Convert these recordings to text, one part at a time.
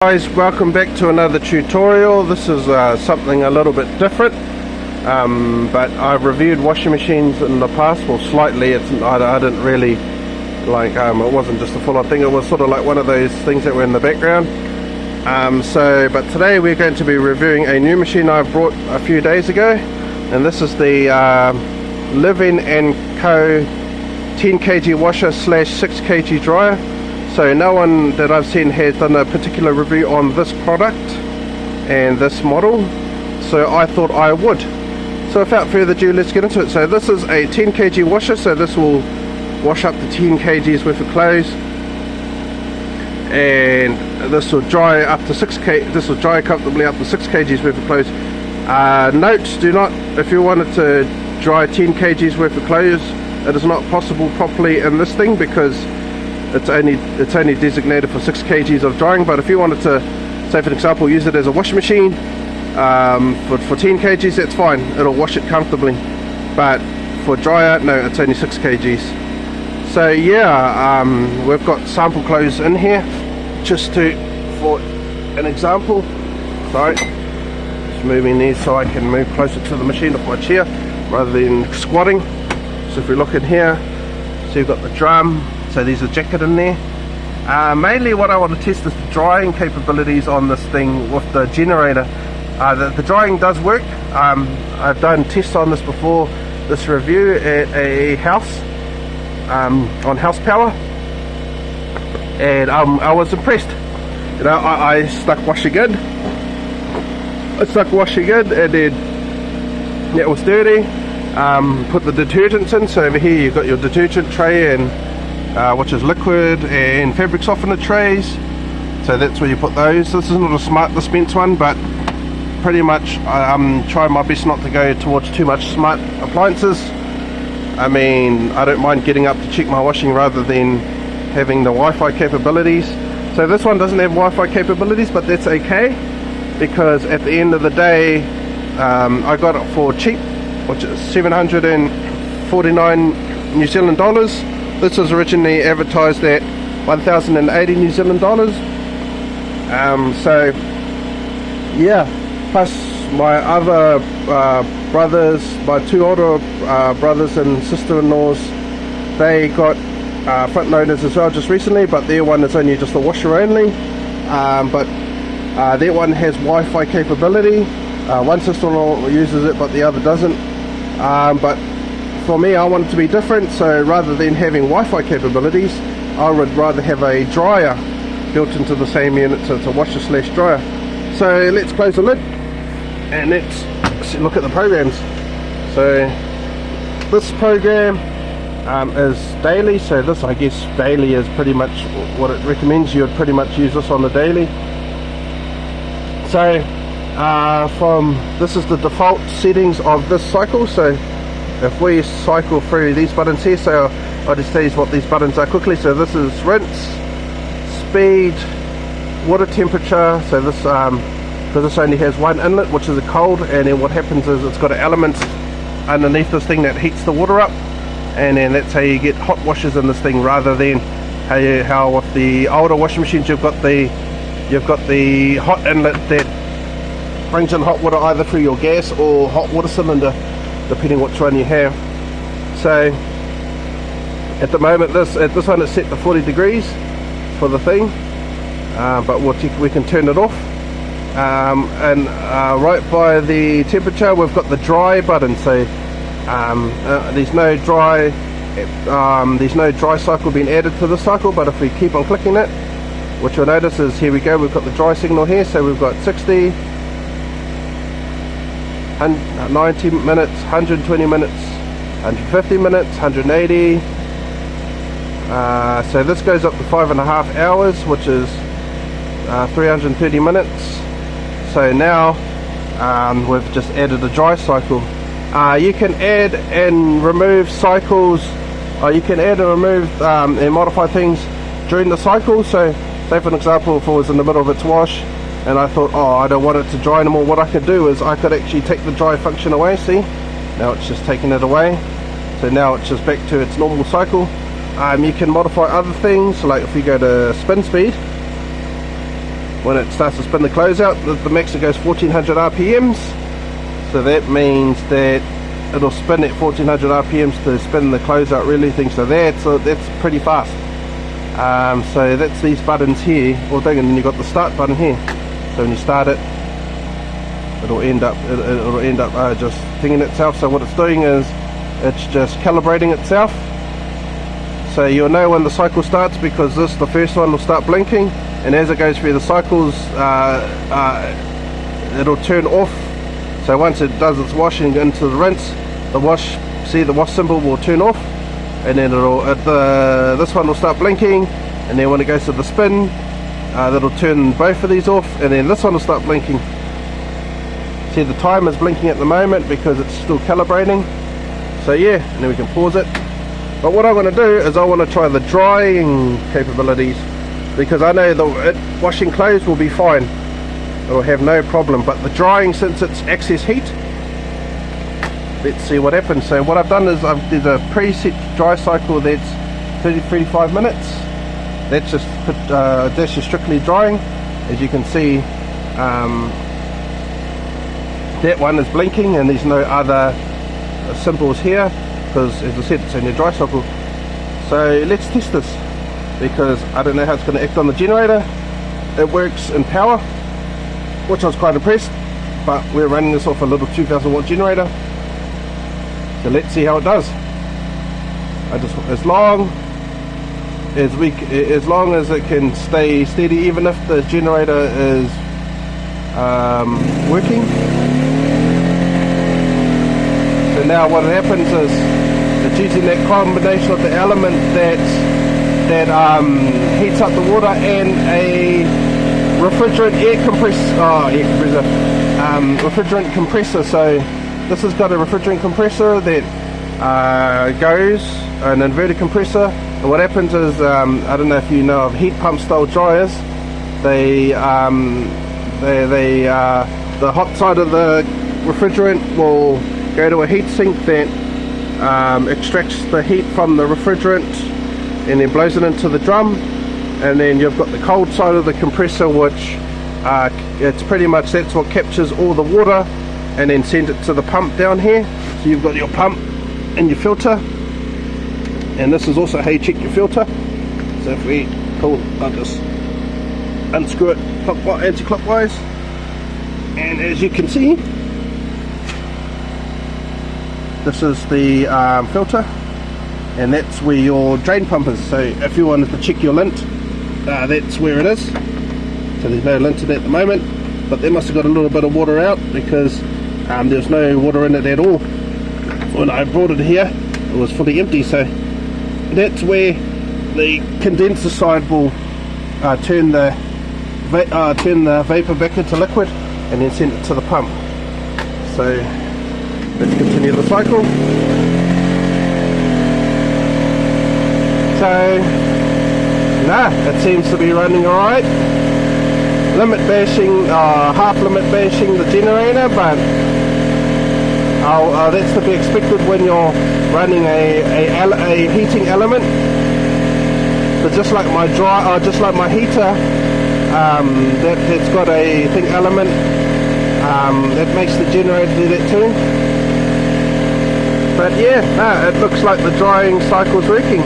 Guys, welcome back to another tutorial. This is something a little bit different, but I've reviewed washing machines in the past. Well, slightly. I didn't really like it wasn't just a full-on thing. It was sort of like one of those things that were in the background. But today we're going to be reviewing a new machine I brought a few days ago, and this is the Living & Co 10 kg washer / 6 kg dryer. So no one that I've seen has done a particular review on this product and this model, so I thought I would. So without further ado, let's get into it. So this is a 10 kg washer, so this will wash up to 10 kgs worth of clothes, and this will dry up to 6 kg. This will dry comfortably up to 6 kgs worth of clothes. Note: do not, if you wanted to dry 10 kgs worth of clothes, it is not possible properly in this thing because it's only designated for 6 kgs of drying. But if you wanted to, say for example, use it as a washing machine for 10 kgs, that's fine, it'll wash it comfortably. But for dryer, no, it's only 6 kgs. So yeah, we've got sample clothes in here, just for an example. Sorry, just moving these so I can move closer to the machine with my chair rather than squatting. So if we look in here, so you've got the drum. So there's a jacket in there. Mainly what I want to test is the drying capabilities on this thing with the generator. The drying does work. I've done tests on this before this review at a house on house power, and I was impressed. You know, I stuck washing in. And then it was dirty. Put the detergents in. So over here you've got your detergent tray and which is liquid and fabric softener trays, so that's where you put those. This is not a smart dispense one, but pretty much I'm trying my best not to go towards too much smart appliances. I mean, I don't mind getting up to check my washing rather than having the Wi-Fi capabilities. So this one doesn't have Wi-Fi capabilities, but that's okay, because at the end of the day I got it for cheap, which is 749 New Zealand dollars. This was originally advertised at 1,080 New Zealand dollars. So yeah, plus my other brothers, my two older brothers and sister-in-laws, they got front loaders as well just recently, but their one is only just a washer only. But their one has Wi-Fi capability. One sister-in-law uses it, but the other doesn't. But for me, I want it to be different, so rather than having Wi-Fi capabilities, I would rather have a dryer built into the same unit, so it's a washer / dryer. So let's close the lid and let's look at the programs. So this program is daily, so this, I guess, daily is pretty much what it recommends. You would pretty much use this on the daily. So this is the default settings of this cycle. So if we cycle through these buttons here, so I'll just tell you what these buttons are quickly. So this is rinse, speed, water temperature. So this, because this only has one inlet, which is a cold, and then what happens is it's got an element underneath this thing that heats the water up, and then that's how you get hot washes in this thing, rather than how with the older washing machines you've got the hot inlet that brings in hot water either through your gas or hot water cylinder, depending which one you have. So at the moment this one is set to 40 degrees for the thing, but we can turn it off. And right by the temperature we've got the dry button. So there's no dry cycle being added to the cycle, but if we keep on clicking it, what you'll notice is, here we go, we've got the dry signal here. So we've got 60, 90 minutes, 120 minutes, 150 minutes, 180. So this goes up to 5.5 hours, which is 330 minutes. So now we've just added a dry cycle. You can add and remove cycles, or you can add and remove and modify things during the cycle. So say for example, if it was in the middle of its wash and I thought, oh, I don't want it to dry anymore, what I could do is I could actually take the dry function away. See, now it's just taking it away, so now it's just back to its normal cycle. You can modify other things, like if you go to spin speed, when it starts to spin the clothes out, the mixer goes 1400 RPMs, so that means that it'll spin at 1400 RPMs to spin the clothes out releasing, so that's pretty fast. So that's these buttons here, and then you've got the start button here, so when you start it, it'll end up just thinking itself. So what it's doing is it's just calibrating itself, so you'll know when the cycle starts because the first one will start blinking, and as it goes through the cycles it'll turn off. So once it does its washing into the rinse, the wash symbol will turn off, and then this one will start blinking, and then when it goes to the spin, that'll turn both of these off, and then this one will start blinking. See, the timer is blinking at the moment because it's still calibrating. So yeah, and then we can pause it. But what I want to do is I want to try the drying capabilities, because I know the washing clothes will be fine, it'll have no problem, but the drying, since it's excess heat, let's see what happens. So what I've done is there's a preset dry cycle that's 30-35 minutes. That's just strictly drying. As you can see, that one is blinking and there's no other symbols here because, as I said, it's only a dry cycle. So let's test this, because I don't know how it's going to act on the generator. It works in power, which I was quite impressed, but we're running this off a little 2000 watt generator. So let's see how it does. As long as it can stay steady, even if the generator is working. So now what happens is it's using that combination of the element that heats up the water and a refrigerant refrigerant compressor. So this has got a refrigerant compressor that goes, an inverted compressor, and what happens is, I don't know if you know of heat pump style dryers, the hot side of the refrigerant will go to a heat sink that extracts the heat from the refrigerant and then blows it into the drum, and then you've got the cold side of the compressor, which it's pretty much, that's what captures all the water and then send it to the pump down here. So you've got your pump and your filter, and this is also how you check your filter. So if we pull, I'll just unscrew it anti-clockwise, and as you can see, this is the filter, and that's where your drain pump is. So if you wanted to check your lint, that's where it is. So there's no lint in it at the moment, but they must have got a little bit of water out, because there's no water in it at all. When I brought it here, it was fully empty. So that's where the condenser side will turn the vapor back into liquid and then send it to the pump. So let's continue the cycle. So it seems to be running alright. Limit bashing, half limit bashing the generator, but that's to be expected when you're running a heating element. But just like my heater, that's got a thing element that makes the generator do that too. But yeah, it looks like the drying cycle's working,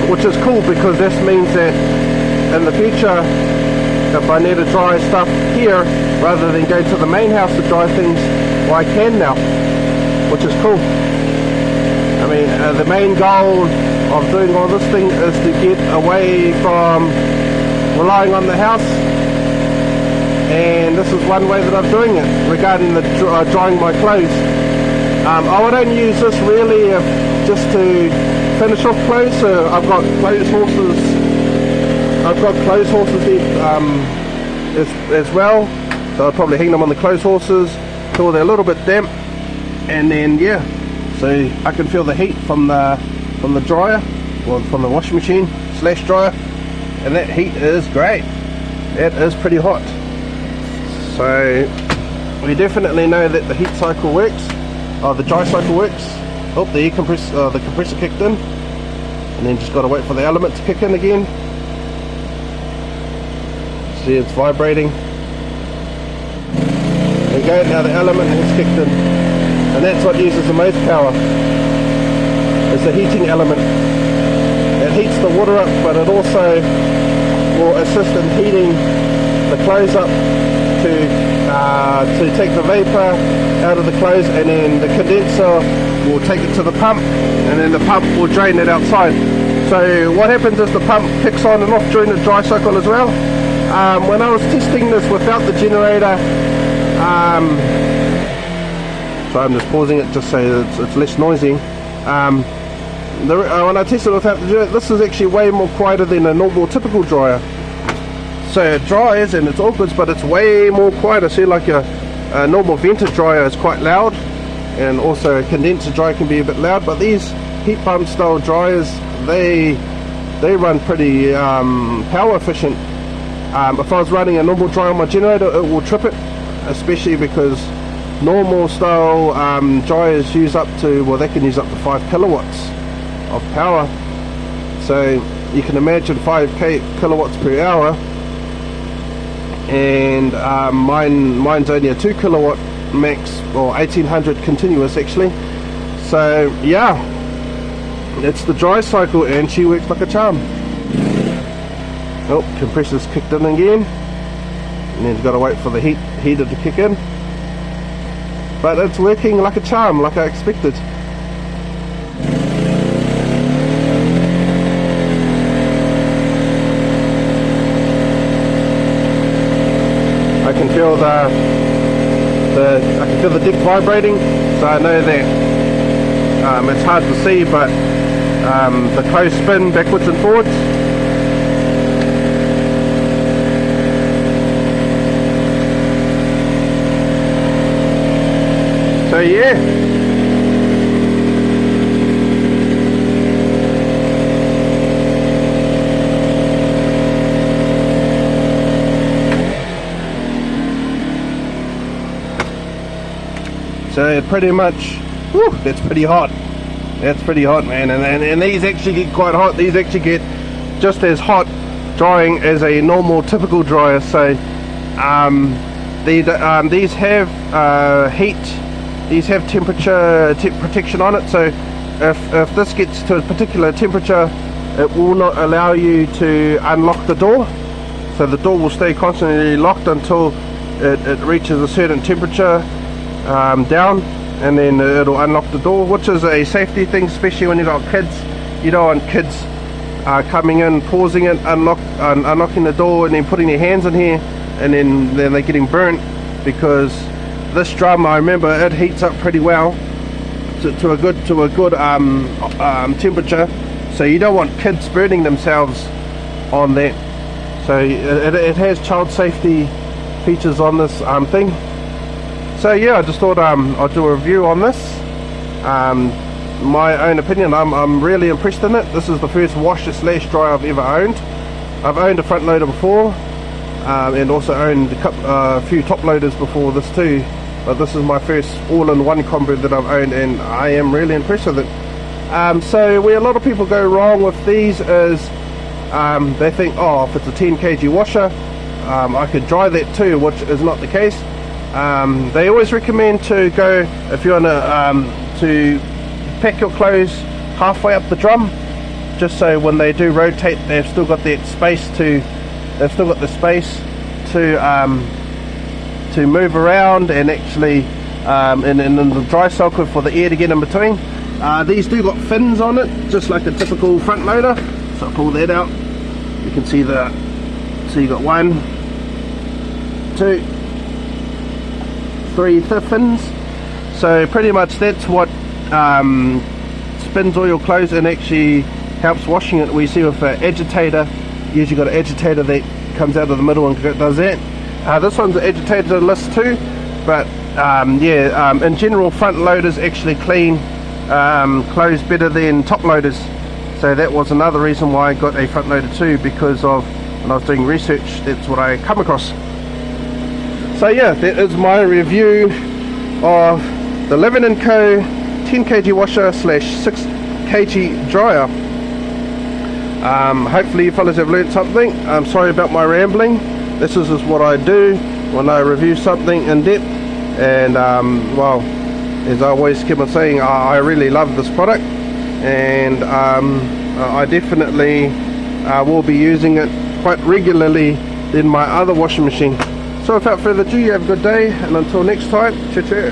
which is cool, because this means that in the future, if I need to dry stuff here rather than go to the main house to dry things, well, I can now, which is cool. I mean, the main goal of doing all this thing is to get away from relying on the house, and this is one way that I'm doing it regarding the drying my clothes. I would only use this really just to finish off clothes. So I've got clothes horses here as well, so I'll probably hang them on the clothes horses till they're a little bit damp, and then so I can feel the heat from the dryer, well, from the washing machine / dryer, and that heat is great. It is pretty hot. So we definitely know that the heat cycle works, the dry cycle works. Oh, the compressor kicked in, and then just got to wait for the element to kick in again. See, it's vibrating. There you go, now the element has kicked in. And that's what uses the most power, is the heating element. It heats the water up, but it also will assist in heating the clothes up to take the vapor out of the clothes, and then the condenser will take it to the pump, and then the pump will drain it outside. So what happens is the pump kicks on and off during the dry cycle as well. When I was testing this without the generator, so I'm just pausing it just so it's less noisy. When I tested it without the generator, this is actually way more quieter than a normal typical dryer. So it dries and it's all good, but it's way more quieter. See, like a normal vented dryer is quite loud, and also a condenser dryer can be a bit loud, but these heat pump style dryers, they run pretty power efficient. If I was running a normal dryer on my generator, it will trip it, especially because normal style dryers use up to, well, they can use up to 5 kilowatts of power. So you can imagine 5 kilowatts per hour, and mine's only a 2 kilowatt max, or 1800 continuous actually. So yeah, it's the dry cycle, and she works like a charm. Oh, compressor's kicked in again, and then you've got to wait for the heater to kick in. But it's working like a charm, like I expected. I can feel the deck vibrating, so I know that it's hard to see, but the clothes spin backwards and forwards. So yeah. So pretty much, whew, that's pretty hot. That's pretty hot, man. And these actually get quite hot. These actually get just as hot drying as a normal typical dryer. So these have heat. These have temperature protection on it. So if this gets to a particular temperature, it will not allow you to unlock the door. So the door will stay constantly locked until it reaches a certain temperature down, and then it'll unlock the door, which is a safety thing, especially when you've got kids. You don't want kids coming in, pausing it, unlocking the door, and then putting their hands in here, and then they're getting burnt, because this drum, I remember, it heats up pretty well to a good temperature. So you don't want kids burning themselves on that. So it has child safety features on this thing. So yeah, I just thought I'll do a review on this. My own opinion, I'm really impressed in it. This is the first washer / dryer I've ever owned. I've owned a front loader before, and also owned a few top loaders before this too, but this is my first all-in-one combo that I've owned, and I am really impressed with it. So where a lot of people go wrong with these is they think, oh, if it's a 10 kg washer, I could dry that too, which is not the case. They always recommend to go, if you want to pack your clothes halfway up the drum, just so when they do rotate, they've still got that space they've still got the space to move around, and actually in the dry cycle for the air to get in between. These do got fins on it, just like a typical front loader. So I'll pull that out. You can see so you got 1, 2, 3 fins. So pretty much that's what spins all your clothes and actually helps washing it. We see with an agitator, usually got an agitator that comes out of the middle and does that. This one's an agitator-less too, but in general, front loaders actually clean clothes better than top loaders. So that was another reason why I got a front loader too, because of when I was doing research, that's what I come across. So yeah, that is my review of the Levin & Co 10 kg washer / 6 kg dryer. Hopefully you fellas have learned something. I'm sorry about my rambling. This is just what I do when I review something in depth. And well, as I always keep on saying, I really love this product, and I definitely will be using it quite regularly in my other washing machine. So without further ado, you have a good day, and until next time, ciao ciao.